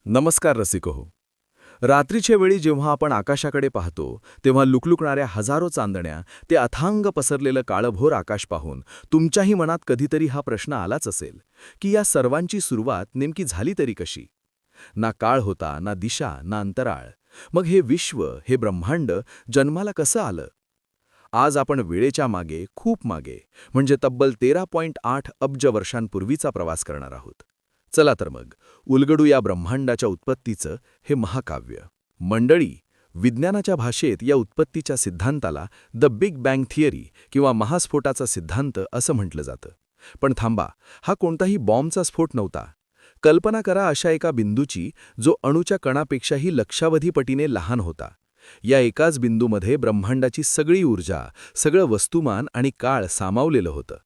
नमस्कार रसिको. रात्रीच्या वेळी जेव्हा आपण आकाशाकडे पाहतो तेव्हा लुकलुकणाऱ्या हजारो चांदण्या, ते अथांग पसरलेलं काळभोर आकाश पाहून तुमच्याही मनात कधीतरी हा प्रश्न आलाच असेल की या सर्वांची सुरुवात नेमकी झाली तरी कशी. ना काळ होता, ना दिशा, ना अंतराळ. मग हे विश्व, हे ब्रह्मांड जन्माला कसं आलं? आज आपण वेळेच्या मागे, खूप मागे, म्हणजे तब्बल 13.8 अब्ज वर्षांपूर्वीचा प्रवास करणार आहोत. चला तर मग उलगडू या ब्रह्मांडाच्या उत्पत्तीचं हे महाकाव्य. मंडळी, विज्ञानाच्या भाषेत या उत्पत्तीच्या सिद्धांताला द बिग बँग थिअरी किंवा महास्फोटाचा सिद्धांत असं म्हटलं जातं. पण थांबा, हा कोणताही बॉम्बचा स्फोट नव्हता. कल्पना करा अशा एका बिंदूची जो अणूच्या कणापेक्षाही लक्षावधी पटीने लहान होता. या एकाच बिंदूमध्ये ब्रह्मांडाची सगळी ऊर्जा, सगळं वस्तुमान आणि काळ सामावलेलं होतं.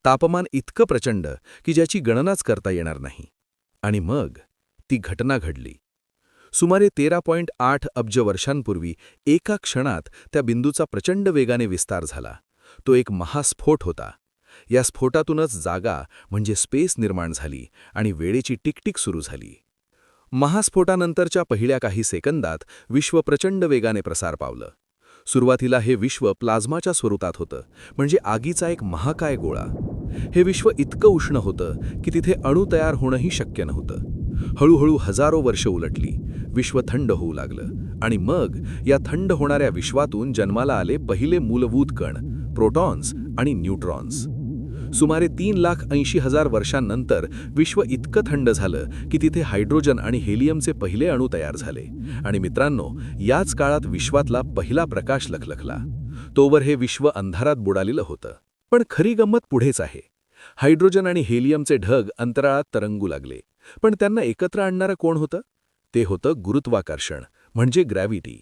तापमान इतकं प्रचंड की ज्याची गणनाच करता येणार नाही. आणि मग ती घटना घडली. सुमारे 13.8 अब्ज वर्षांपूर्वी एका क्षणात त्या बिंदूचा प्रचंड वेगाने विस्तार झाला. तो एक महास्फोट होता. या स्फोटातूनच जागा म्हणजे स्पेस निर्माण झाली आणि वेळेची टिकटिक सुरू झाली. महास्फोटानंतरच्या पहिल्या काही सेकंदात विश्व प्रचंड वेगाने प्रसार पावलं. सुरुवातीला हे विश्व प्लाझ्माच्या स्वरूपात होतं, म्हणजे आगीचा एक महाकाय गोळा. हे विश्व इतकं उष्ण होतं की तिथे अणू तयार होणंही शक्य नव्हतं. हळूहळू हजारो वर्ष उलटली, विश्व थंड होऊ लागलं आणि मग या थंड होणाऱ्या विश्वातून जन्माला आले पहिले मूलभूत कण, प्रोटॉन्स आणि न्यूट्रॉन्स. सुमारे 3,80,000 वर्षांनंतर विश्व इतकं थंड झालं की तिथे हायड्रोजन आणि हेलियमचे पहिले अणू तयार झाले. आणि मित्रांनो, याच काळात विश्वातला पहिला प्रकाश लखलखला. तोवर हे विश्व अंधारात बुडालेलं होतं. पण खरी गंमत पुढेच आहे. हायड्रोजन आणि हेलियमचे ढग अंतराळात तरंगू लागले. पण त्यांना एकत्र आणणारं कोण होतं? ते होतं गुरुत्वाकर्षण, म्हणजे ग्रॅव्हिटी.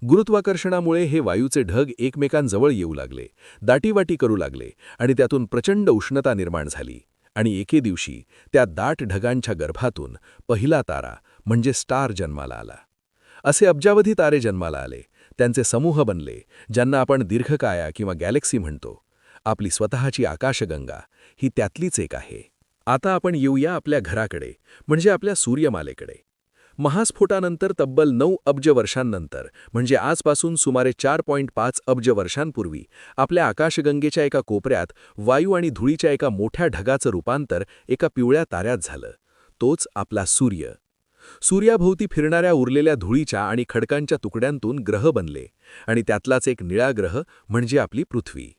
गुरुत्वाकर्षणामुळे हे वायूचे ढग एकमेकांजवळ येऊ लागले, दाटीवाटी करू लागले आणि त्यातून प्रचंड उष्णता निर्माण झाली. आणि एके दिवशी त्या दाट ढगांच्या गर्भातून पहिला तारा म्हणजे स्टार जन्माला आला. असे अब्जावधी तारे जन्माला आले, त्यांचे समूह बनले, ज्यांना आपण दीर्घकाया किंवा गॅलेक्सी म्हणतो. आपली स्वतःची आकाशगंगा ही त्यातलीच एक आहे. आता आपण येऊया आपल्या घराकडे, म्हणजे आपल्या सूर्यमालेकडे. महास्फोटानंतर तब्बल 9 अब्ज वर्षांनंतर, म्हणजे आजपासून सुमारे 4.5 अब्ज वर्षांपूर्वी, आपल्या आकाशगंगेच्या एका कोपऱ्यात वायू आणि धुळीच्या एका मोठ्या ढगाचं रूपांतर एका पिवळ्या ताऱ्यात झालं. तोच आपला सूर्य. सूर्याभोवती फिरणाऱ्या उरलेल्या धुळीच्या आणि खडकांच्या तुकड्यांतून ग्रह बनले आणि त्यातलाच एक निळा ग्रह म्हणजे आपली पृथ्वी.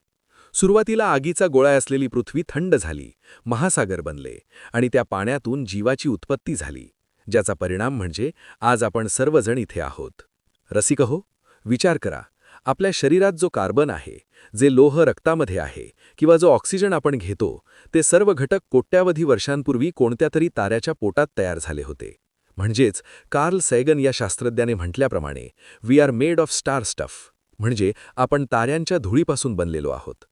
सुरुवातीला आगीचा गोळा असलेली पृथ्वी थंड झाली, महासागर बनले आणि त्या पाण्यातून जीवाची उत्पत्ती झाली, ज्याचा परिणाम म्हणजे आज आपण सर्वजण इथे आहोत. रसिकहो, विचार करा, आपल्या शरीरात जो कार्बन आहे, जे लोह रक्तामध्ये आहे किंवा जो ऑक्सिजन आपण घेतो, ते सर्व घटक कोट्यावधी वर्षांपूर्वी कोणत्यातरी ताऱ्याच्या पोटात तयार झाले होते. म्हणजेच कार्ल सॅगन या शास्त्रज्ञाने म्हटल्याप्रमाणे, we are made of star stuff, म्हणजे आपण ताऱ्यांच्या धुळीपासून बनलेलो आहोत.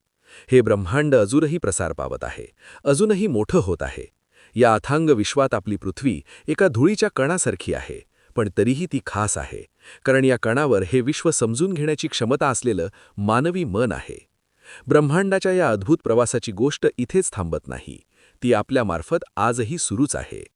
हे ब्रह्मांड अजूनही प्रसार पावत आहे, अजूनही मोठं होत आहे. या अथांग विश्वात आपली पृथ्वी एका धुळीच्या कणासारखी आहे, पण तरीही ती खास आहे, कारण या कणावर हे विश्व समजून घेण्याची क्षमता असलेलं मानवी मन आहे. ब्रह्मांडाच्या या अद्भुत प्रवासाची गोष्ट इथेच थांबत नाही, ती आपल्यामार्फत आजही सुरूच आहे.